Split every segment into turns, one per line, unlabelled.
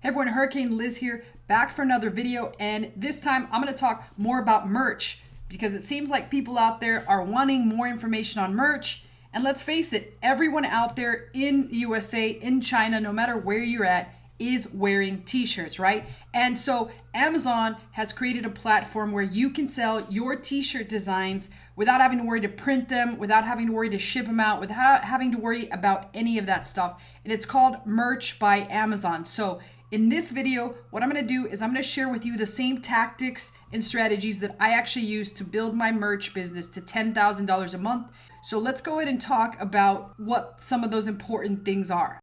Hey everyone, Hurricane Liz here, back for another video, and this time I'm going to talk more about merch because it seems like people out there are wanting more information on merch. And let's face it, everyone out there in the USA, in China, no matter where you're at, is wearing t-shirts, right? And so Amazon has created a platform where you can sell your t-shirt designs without having to worry to print them, without having to worry to ship them out, without having to worry about any of that stuff. And it's called Merch by Amazon. So in this video, what I'm going to do is I'm going to share with you the same tactics and strategies that I actually use to build my merch business to $10,000 a month. So let's go ahead and talk about what some of those important things are.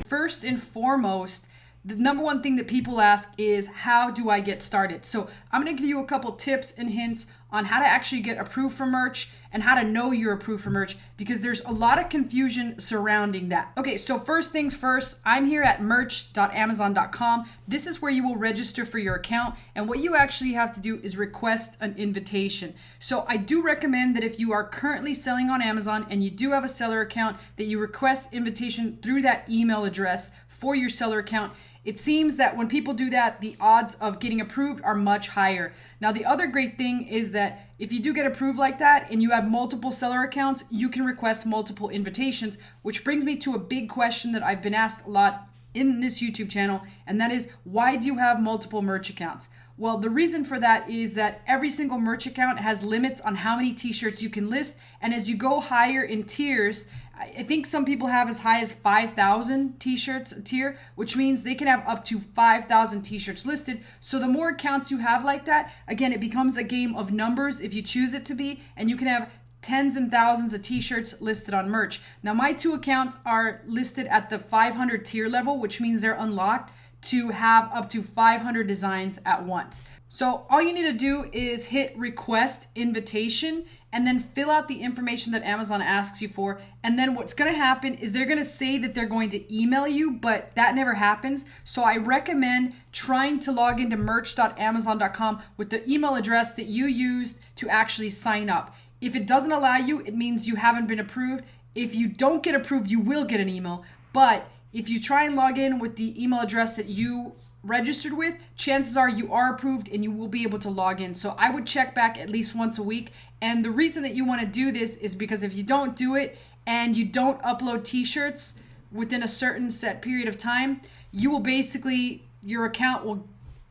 First and foremost, the number one thing that people ask is, how do I get started? So I'm going to give you a couple tips and hints on how to actually get approved for merch and how to know you're approved for merch, because there's a lot of confusion surrounding that. Okay, so first things first, I'm here at merch.amazon.com. This is where you will register for your account, and what you actually have to do is request an invitation. So I do recommend that if you are currently selling on Amazon and you do have a seller account, that you request invitation through that email address for your seller account. It seems that when people do that, the odds of getting approved are much higher. Now, the other great thing is that if you do get approved like that and you have multiple seller accounts, you can request multiple invitations, which brings me to a big question that I've been asked a lot in this YouTube channel, and that is, why do you have multiple merch accounts? Well, the reason for that is that every single merch account has limits on how many t-shirts you can list, and as you go higher in tiers, I think some people have as high as 5,000 t-shirts a tier, which means they can have up to 5,000 t-shirts listed. So the more accounts you have like that, again, it becomes a game of numbers if you choose it to be, and you can have tens and thousands of t-shirts listed on merch. Now, my two accounts are listed at the 500 tier level, which means they're unlocked to have up to 500 designs at once. So all you need to do is hit request invitation and then fill out the information that Amazon asks you for. And then what's going to happen is they're going to say that they're going to email you, but that never happens. So I recommend trying to log into merch.amazon.com with the email address that you used to actually sign up. If it doesn't allow you, it means you haven't been approved. If you don't get approved, you will get an email. But if you try and log in with the email address that you registered with, chances are you are approved and you will be able to log in. So I would check back at least once a week. And the reason that you want to do this is because if you don't do it and you don't upload t-shirts within a certain set period of time, you will basically, your account will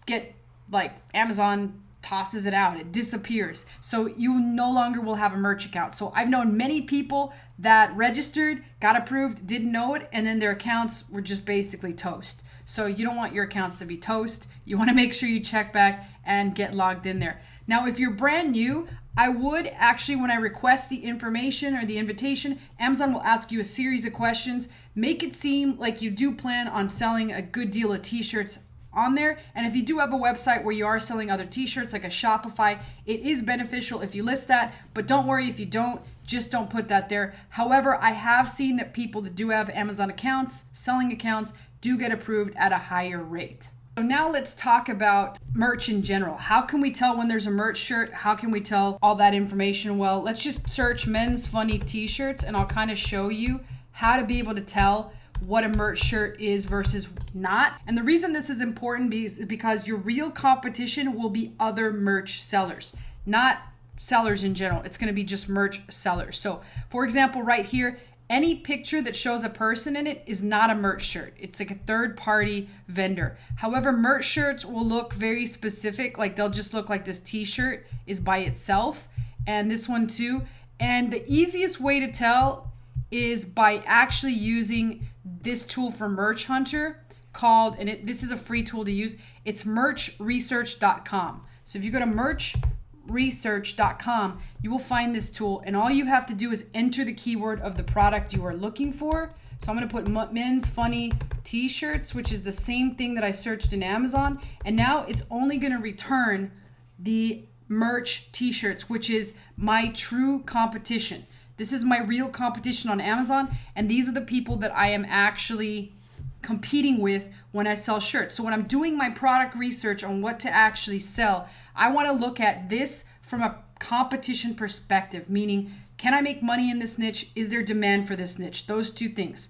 get, like, Amazon tosses it out, it disappears. So you no longer will have a merch account. So I've known many people that registered, got approved, didn't know it, and then their accounts were just basically toast. So you don't want your accounts to be toast. You want to make sure you check back and get logged in there. Now, if you're brand new, I would actually, when I request the information or the invitation, Amazon will ask you a series of questions. Make it seem like you do plan on selling a good deal of t-shirts on there. And if you do have a website where you are selling other t-shirts like a Shopify, it is beneficial if you list that, but don't worry if you don't, just don't put that there. However, I have seen that people that do have Amazon accounts, selling accounts, do get approved at a higher rate. So now let's talk about merch in general. How can we tell when there's a merch shirt? How can we tell all that information? Well, let's just search men's funny t-shirts and I'll kind of show you how to be able to tell what a merch shirt is versus not. And the reason this is important is because your real competition will be other merch sellers, not sellers in general. It's going to be just merch sellers. So for example, right here, any picture that shows a person in it is not a merch shirt. It's like a third-party vendor. However, merch shirts will look very specific. Like they'll just look like this t-shirt is by itself, and this one too. And the easiest way to tell is by actually using this tool for Merch Hunter called, and this is a free tool to use, it's merchresearch.com. So if you go to merchresearch.com, you will find this tool, and all you have to do is enter the keyword of the product you are looking for. So I'm going to put men's funny t-shirts, which is the same thing that I searched in Amazon, and now it's only going to return the merch t-shirts, which is my true competition. This is my real competition on Amazon, and these are the people that I am actually competing with when I sell shirts. So when I'm doing my product research on what to actually sell, I want to look at this from a competition perspective, meaning, can I make money in this niche? Is there demand for this niche? Those two things.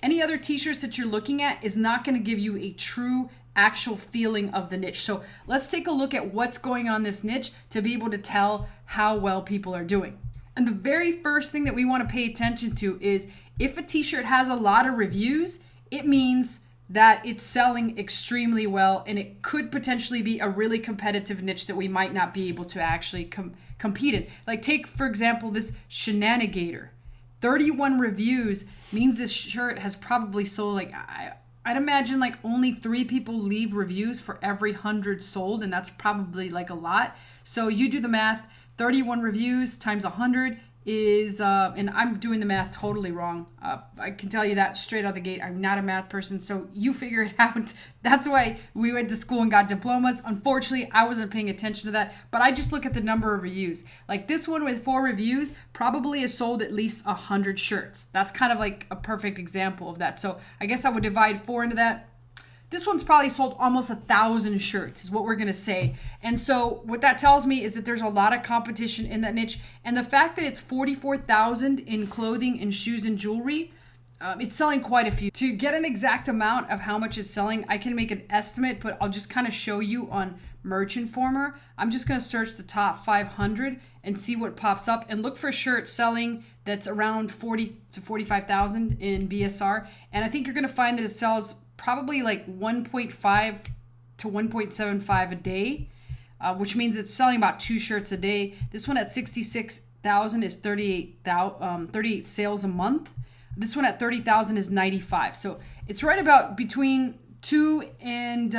Any other t-shirts that you're looking at is not going to give you a true actual feeling of the niche. So let's take a look at what's going on this niche to be able to tell how well people are doing. And the very first thing that we want to pay attention to is if a t-shirt has a lot of reviews, it means that it's selling extremely well, and it could potentially be a really competitive niche that we might not be able to actually compete in. Like take, for example, this Shenanigator. 31 reviews means this shirt has probably sold, like, I'd imagine like only 3 people leave reviews for every 100 sold, and that's probably like a lot. So you do the math, 31 reviews times 100 is, and I'm doing the math totally wrong. I can tell you that straight out the gate. I'm not a math person, so you figure it out. That's why we went to school and got diplomas. Unfortunately, I wasn't paying attention to that, but I just look at the number of reviews. Like this one with 4 reviews probably has sold at least 100 shirts. That's kind of like a perfect example of that. So I guess I would divide 4 into that. This one's probably sold almost 1,000 shirts is what we're going to say. And so what that tells me is that there's a lot of competition in that niche. And the fact that it's 44,000 in clothing and shoes and jewelry, it's selling quite a few. To get an exact amount of how much it's selling, I can make an estimate, but I'll just kind of show you on Merch Informer. I'm just going to search the top 500 and see what pops up and look for shirts selling that's around 40 to 45,000 in BSR. And I think you're going to find that it sells probably like 1.5 to 1.75 a day, which means it's selling about 2 shirts a day. This one at 66,000 is 38 sales a month. This one at 30,000 is 95. So it's right about between 2 and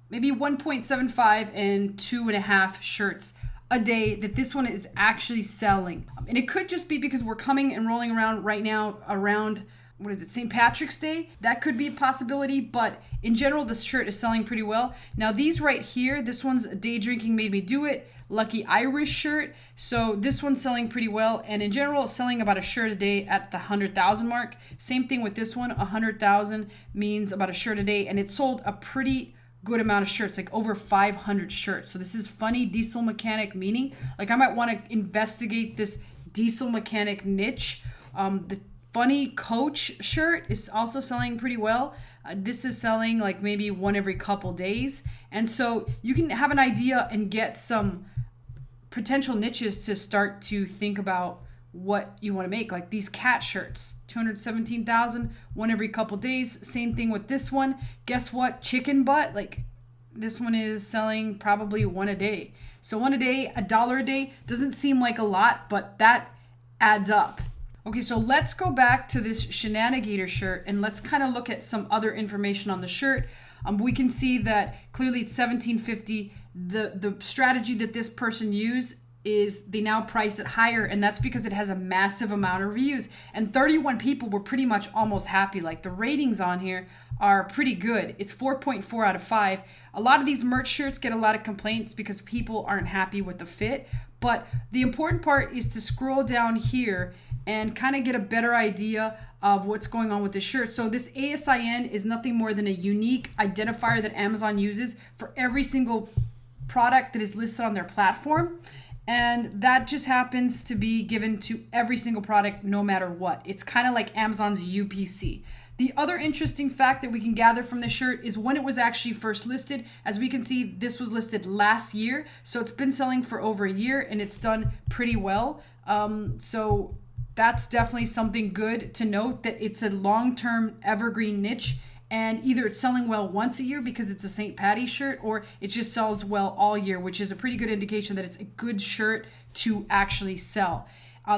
maybe 1.75 and 2.5 shirts a day that this one is actually selling. And it could just be because we're coming and rolling around right now around, what is it, St. Patrick's Day? That could be a possibility, but in general, this shirt is selling pretty well. Now these right here, this one's Day Drinking Made Me Do It, Lucky Irish shirt. So this one's selling pretty well, and in general, it's selling about a shirt a day at the 100,000 mark. Same thing with this one, 100,000 means about a shirt a day, and it sold a pretty good amount of shirts, like over 500 shirts. So this is funny diesel mechanic, meaning like I might want to investigate this diesel mechanic niche. The funny coach shirt is also selling pretty well. This is selling like maybe one every couple days. And so you can have an idea and get some potential niches to start to think about what you want to make. Like these cat shirts, 217,000, one every couple days. Same thing with this one. Guess what? Chicken butt, like this one is selling probably one a day. So one a day, $1 a day, doesn't seem like a lot, but that adds up. Okay, so let's go back to this Shenanigator shirt and let's kind of look at some other information on the shirt. We can see that clearly it's $17.50. The strategy that this person used is they now price it higher, and that's because it has a massive amount of reviews. And 31 people were pretty much almost happy. Like the ratings on here are pretty good. It's 4.4 out of 5. A lot of these merch shirts get a lot of complaints because people aren't happy with the fit. But the important part is to scroll down here and kind of get a better idea of what's going on with the shirt. So this ASIN is nothing more than a unique identifier that Amazon uses for every single product that is listed on their platform. And that just happens to be given to every single product no matter what. It's kind of like Amazon's UPC. The other interesting fact that we can gather from the shirt is when it was actually first listed. As we can see, this was listed last year. So it's been selling for over a year and it's done pretty well. So that's definitely something good to note, that it's a long-term evergreen niche, and either it's selling well once a year because it's a St. Patty's shirt, or it just sells well all year, which is a pretty good indication that it's a good shirt to actually sell.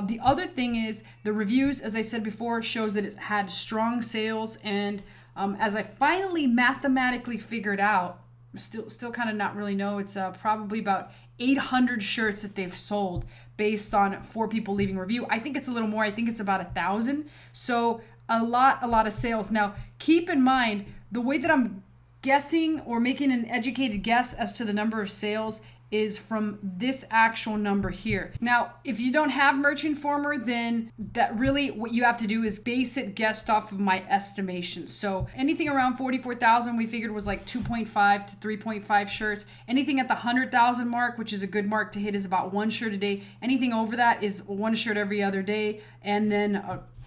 The other thing is the reviews, as I said before, shows that it's had strong sales, and as I finally mathematically figured out, still kind of not really know, it's probably about 800 shirts that they've sold based on 4 people leaving review. I think it's a little more. I think it's about 1,000. So a lot of sales. Now, keep in mind, the way that I'm guessing or making an educated guess as to the number of sales is from this actual number here. Now, if you don't have Merch Informer, then that really what you have to do is base it guessed off of my estimation. So anything around 44,000 we figured was like 2.5 to 3.5 shirts. Anything at the 100,000 mark, which is a good mark to hit, is about 1 shirt a day. Anything over that is 1 shirt every other day, and then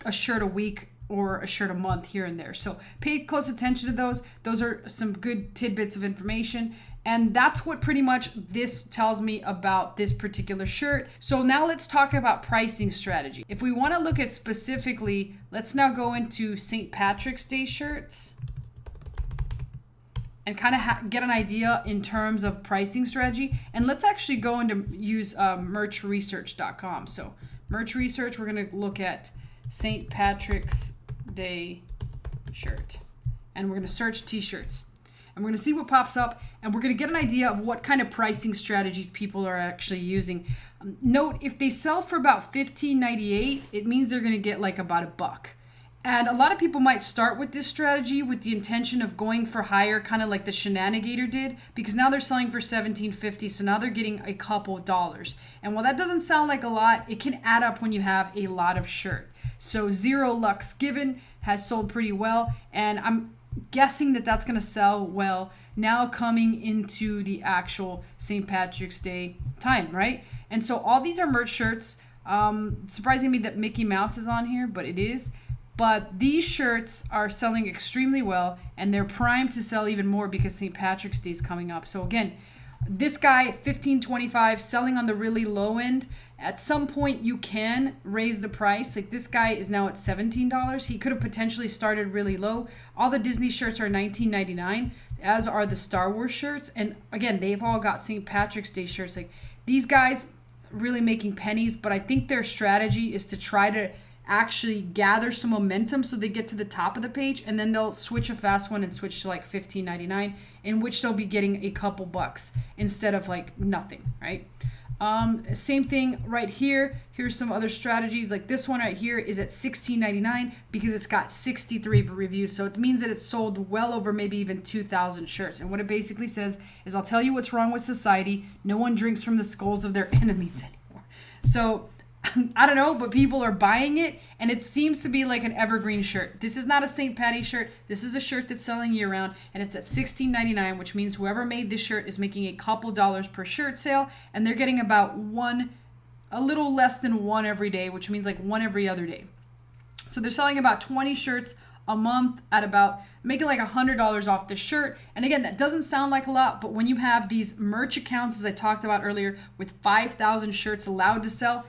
a shirt a week or a shirt a month here and there. So pay close attention to those. Those are some good tidbits of information. And that's what pretty much this tells me about this particular shirt. So now let's talk about pricing strategy. If we want to look at specifically, let's now go into St. Patrick's Day shirts and kind of get an idea in terms of pricing strategy. And let's actually go into use merchresearch.com. So merch research, we're going to look at St. Patrick's Day shirt. And we're going to search t-shirts. And we're going to see what pops up, and we're going to get an idea of what kind of pricing strategies people are actually using. Note, if they sell for about $15.98, it means they're going to get like about $1. And a lot of people might start with this strategy with the intention of going for higher, kind of like the Shenanigator did, because now they're selling for $17.50, so now they're getting a couple dollars. And while that doesn't sound like a lot, it can add up when you have a lot of shirt. So Zero Lux Given has sold pretty well, and I'm guessing that that's going to sell well now coming into the actual St. Patrick's Day time, right? And so all these are merch shirts. Surprising me that Mickey Mouse is on here, but it is. But these shirts are selling extremely well, and they're primed to sell even more because St. Patrick's Day is coming up. So again, this guy, $15.25, selling on the really low end. At some point, you can raise the price. Like this guy is now at $17. He could have potentially started really low. All the Disney shirts are $19.99, as are the Star Wars shirts. And again, they've all got St. Patrick's Day shirts. Like these guys really making pennies, but I think their strategy is to try to actually gather some momentum so they get to the top of the page, and then they'll switch a fast one and switch to like $15.99, in which they'll be getting a couple bucks instead of like nothing, right? Same thing right here. Here's some other strategies. Like this one right here is at $16.99 because it's got 63 reviews. So it means that it's sold well over maybe even 2,000 shirts. And what it basically says is, I'll tell you what's wrong with society. No one drinks from the skulls of their enemies anymore. So I don't know, but people are buying it, and it seems to be like an evergreen shirt. This is not a St. Patty shirt. This is a shirt that's selling year-round, and it's at $16.99, which means whoever made this shirt is making a couple dollars per shirt sale, and they're getting about a little less than one every day, which means like one every other day. So they're selling about 20 shirts a month at about making like $100 off the shirt. And again, that doesn't sound like a lot, but when you have these merch accounts, as I talked about earlier, with 5,000 shirts allowed to sell,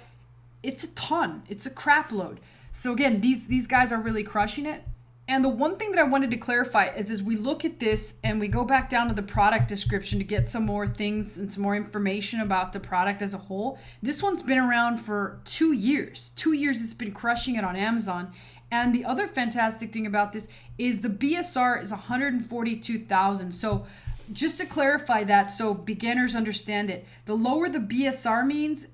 it's a ton. It's a crap load. So again, these guys are really crushing it. And the one thing that I wanted to clarify is as we look at this and we go back down to the product description to get some more things and some more information about the product as a whole, this one's been around for 2 years. 2 years it's been crushing it on Amazon. And the other fantastic thing about this is the BSR is 142,000. So just to clarify that so beginners understand it, the lower the BSR means,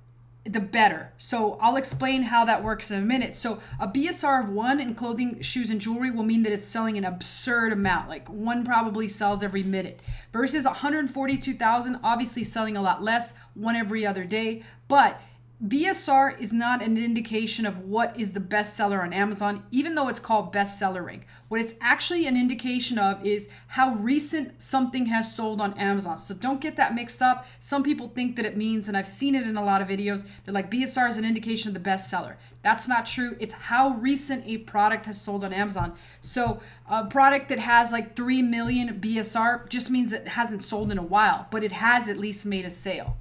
the better. So I'll explain how that works in a minute. So a BSR of 1 in clothing, shoes, and jewelry will mean that it's selling an absurd amount. Like one probably sells every minute. Versus 142,000, obviously selling a lot less, one every other day. But BSR is not an indication of what is the best seller on Amazon, even though it's called bestseller rank. What it's actually an indication of is how recent something has sold on Amazon. So don't get that mixed up. Some people think that it means, and I've seen it in a lot of videos, they're like BSR is an indication of the bestseller. That's not true. It's how recent a product has sold on Amazon. So a product that has like 3 million BSR just means it hasn't sold in a while, but it has at least made a sale.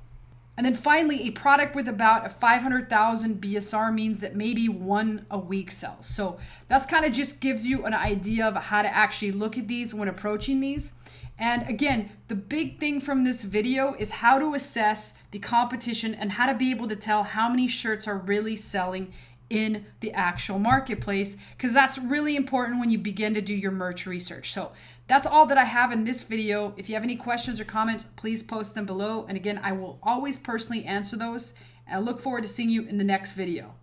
And then finally, a product with about a 500,000 BSR means that maybe one a week sells. So that's kind of just gives you an idea of how to actually look at these when approaching these. And again, the big thing from this video is how to assess the competition and how to be able to tell how many shirts are really selling in the actual marketplace, because that's really important when you begin to do your merch research. So that's all that I have in this video. If you have any questions or comments, please post them below. And again, I will always personally answer those. And I look forward to seeing you in the next video.